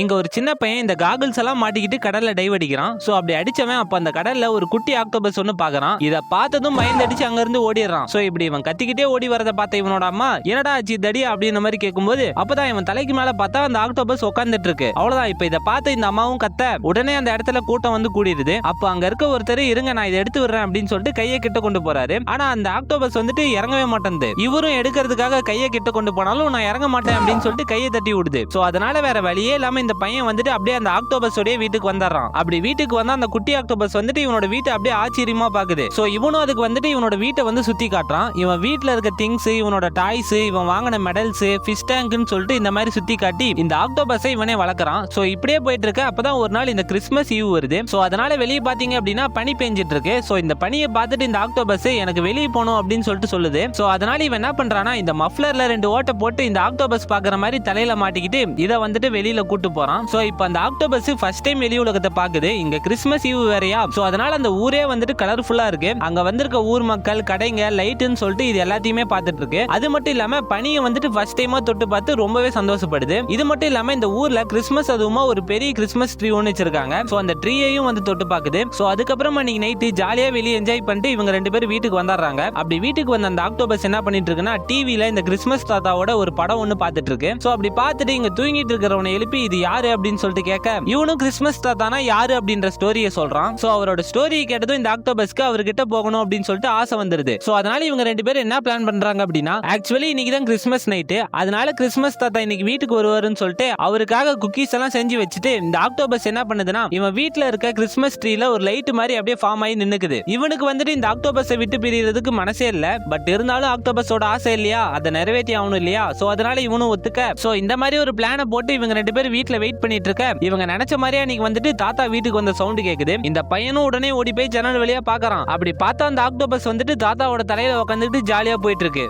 இங்க ஒரு சின்ன பையன் இந்த காகிள்ஸ் எல்லாம் மாட்டிக்கிட்டு கடல்ல டைவ் அடிக்கிறான். சோ அப்படி அடிச்சவன் அப்ப அந்த கடல்ல ஒரு குட்டி ஆக்டோபஸ் ஒன்னு பாக்குறான். இத பார்த்ததும் பயந்தடிச்சு அங்க இருந்து ஓடிடுறான். சோ இப்படி இவன் கத்திக்கிட்டே ஓடி வரத பார்த்த இவனோட அம்மா என்னடா ஆச்சு தடி அப்படின்ற மாதிரி கேட்கும்போது அப்பதான் இவன் தலைக்கு மேல பார்த்தா அந்த ஆக்டோபஸ் உட்கார்ந்துட்டு இருக்கு. அவ்வளவுதான். இப்ப இதை பார்த்து இந்த அம்மாவும் கத்த உடனே அந்த இடத்துல கூட்டம் வந்து கூடிடுது. அப்ப அங்க இருக்க ஒருத்தர் இருங்க நான் இதை எடுத்து விடுறேன் அப்படின்னு சொல்லிட்டு கையை கிட்ட கொண்டு போறாரு. ஆனா அந்த ஆக்டோபஸ் வந்துட்டு இறங்கவே மாட்டேங்குது. இவரும் எடுக்கிறதுக்காக கையை கிட்ட கொண்டு போனாலும் நான் இறங்க மாட்டேன் அப்படின்னு சொல்லிட்டு கையை தட்டி விடுது. சோ அதனால வேற வழியே இல்லாம இந்த பையன் வந்துட்டு அப்படியே அந்த ஆக்டோபஸோட வீட்டுக்கு வந்துடுறான். அப்படி வீட்டுக்கு வந்தா அந்த குட்டி ஆக்டோபஸ் வந்துட்டு இவனோட வீட்டை அப்படியே ஆச்சரியமா பாக்குது. சோ இவனும் அதுக்கு வந்துட்டு இவனோட வீட்டை வந்து சுத்தி காட்டுறான். இவன் வீட்டுல இருக்க திங்ஸ், இவனோட டாய்ஸ், இவன் வாங்கின மெடல்ஸ், ஃபிஷ் டேங்க்னு சொல்லிட்டு இந்த மாதிரி சுத்தி காட்டி இந்த ஆக்டோபஸை இவனே வளர்க்கறான். சோ இப்படியே போயிட்டு இருக்கு. அப்பதான் ஒரு நாள் இந்த கிறிஸ்மஸ் ஈவ் வருது. சோ அதனால வெளியே பாத்தீங்க அப்படின்னா பனி பெஞ்சிட்டு இருக்கு. சோ இந்த பனியை பார்த்துட்டு இந்த ஆக்டோபஸ் எனக்கு வெளியே போகணும் அப்படின்னு சொல்லிட்டு சொல்லுது. சோ அதனால இவன் என்ன பண்றானா இந்த மஃப்ளர்ல 2 ஓட்டை போட்டு இந்த ஆக்டோபஸ் பாக்குற மாதிரி தலையில மாட்டிக்கிட்டு இதை வந்துட்டு வெளியில கூட்டு போறான். சோ இப்போ அந்த ஆக்டோபஸ் ஃபர்ஸ்ட் டைம் வெளி உலகத்தை பாக்குது. இங்க கிறிஸ்மஸ் ஈவ் வேறையா. சோ அதனால அந்த ஊரே வந்துட்டு கலர்ஃபுல்லா இருக்கு. அங்க வந்திருக்க ஊர் மக்கள், கடைங்க, லைட்னு சொல்லிட்டு இது எல்லாத்தையுமே பார்த்துட்டு இருக்கு. அது மட்டும் இல்லாம பனியை வந்துட்டு ஃபர்ஸ்ட் டைமா தொட்டு பார்த்து ரொம்பவே சந்தோஷப்படுது. இது மட்டும் இல்லாம இந்த ஊர்ல கிறிஸ்மஸ் அதுவுமா ஒரு பெரிய கிறிஸ்மஸ் ட்ரீ ஒன்னு வச்சிருக்காங்க. சோ அந்த ட்ரீயையும் வந்து தொட்டு பாக்குது. சோ அதுக்கப்புறமா நீங்க நைட்டு ஜாலியா வெளியே என்ஜாய் பண்ணிட்டு இவங்க 2 பேரும் வீட்டுக்கு வந்துடுறாங்க. அப்படி வீட்டுக்கு வந்த அந்த ஆக்டோபஸ் என்ன பண்ணிட்டு இருக்குன்னா டிவில இந்த கிறிஸ்மஸ் தாத்தாவோட ஒரு படம் ஒன்னு பார்த்துட்டு இருக்கு. சோ அப்படி பார்த்துட்டு இங்க தூங்கிட்டு இருக்கிறவனை எழுப்பி இது யாரு அப்படின்னு சொல்லிட்டு கேட்க இவனும் கிறிஸ்மஸ் தாத்தானா யாரு அப்படின்ற ஸ்டோரியை சொல்றான். சோ அவரோட ஸ்டோரியை கேட்டதும் இந்த ஆக்டோபஸ்க்கு அவர்கிட்ட போகணும் அப்படின்னு சொல்லிட்டு ஆசை வந்துருது. சோ அதனால இவங்க 2 பேரும் என்ன பிளான் பண்றாங்க அப்படின்னா ஆக்சுவலி இன்னைக்கு தான் கிறிஸ்மஸ் நைட்டு, அதனால கிறிஸ்மஸ் தாத்தா இன்னைக்கு வீட்டுக்கு வருவாருன்னு சொல்லிட்டு அவருக்காக குக்கீஸ் எல்லாம் செஞ்சு வச்சுட்டு இந்த ஆக்டோபஸ் என்ன பண்ணுதுன்னா இவன் வீட்டுல இருக்க கிறிஸ்மஸ் ட்ரீல ஒரு லைட் மாதிரி அப்படியே ஃபார்ம் ஆகி நின்னுக்குது. இவனுக்கு வந்துட்டு இந்த ஆக்டோபஸை விட்டு பிரியறதுக்கு மனசே இல்ல. பட் இருந்தாலும் ஆக்டோபஸோட ஆசை இல்லையா, அதை நிறைவேற்றி ஆகணும் இல்லையா. சோ அதனால இவனும் ஒத்துக்க சோ இந்த மாதிரி ஒரு பிளானை போட்டு இவங்க 2 பேரும் வீட்டுல வெயிட் பண்ணிட்டு இருக்க இவங்க நினைச்ச மாதிரியா இன்னைக்கு வந்துட்டு தாத்தா வீட்டுக்கு வந்த சவுண்ட் கேக்குது. இந்த பையனும் உடனே ஓடி போய் ஜன்னல் வழியா பாக்குறான். அப்படி பார்த்தா அந்த ஆக்டோபஸ் வந்துட்டு தாத்தாவோட தலையில உட்காந்துட்டு ஜாலியா போயிட்டு இருக்கு.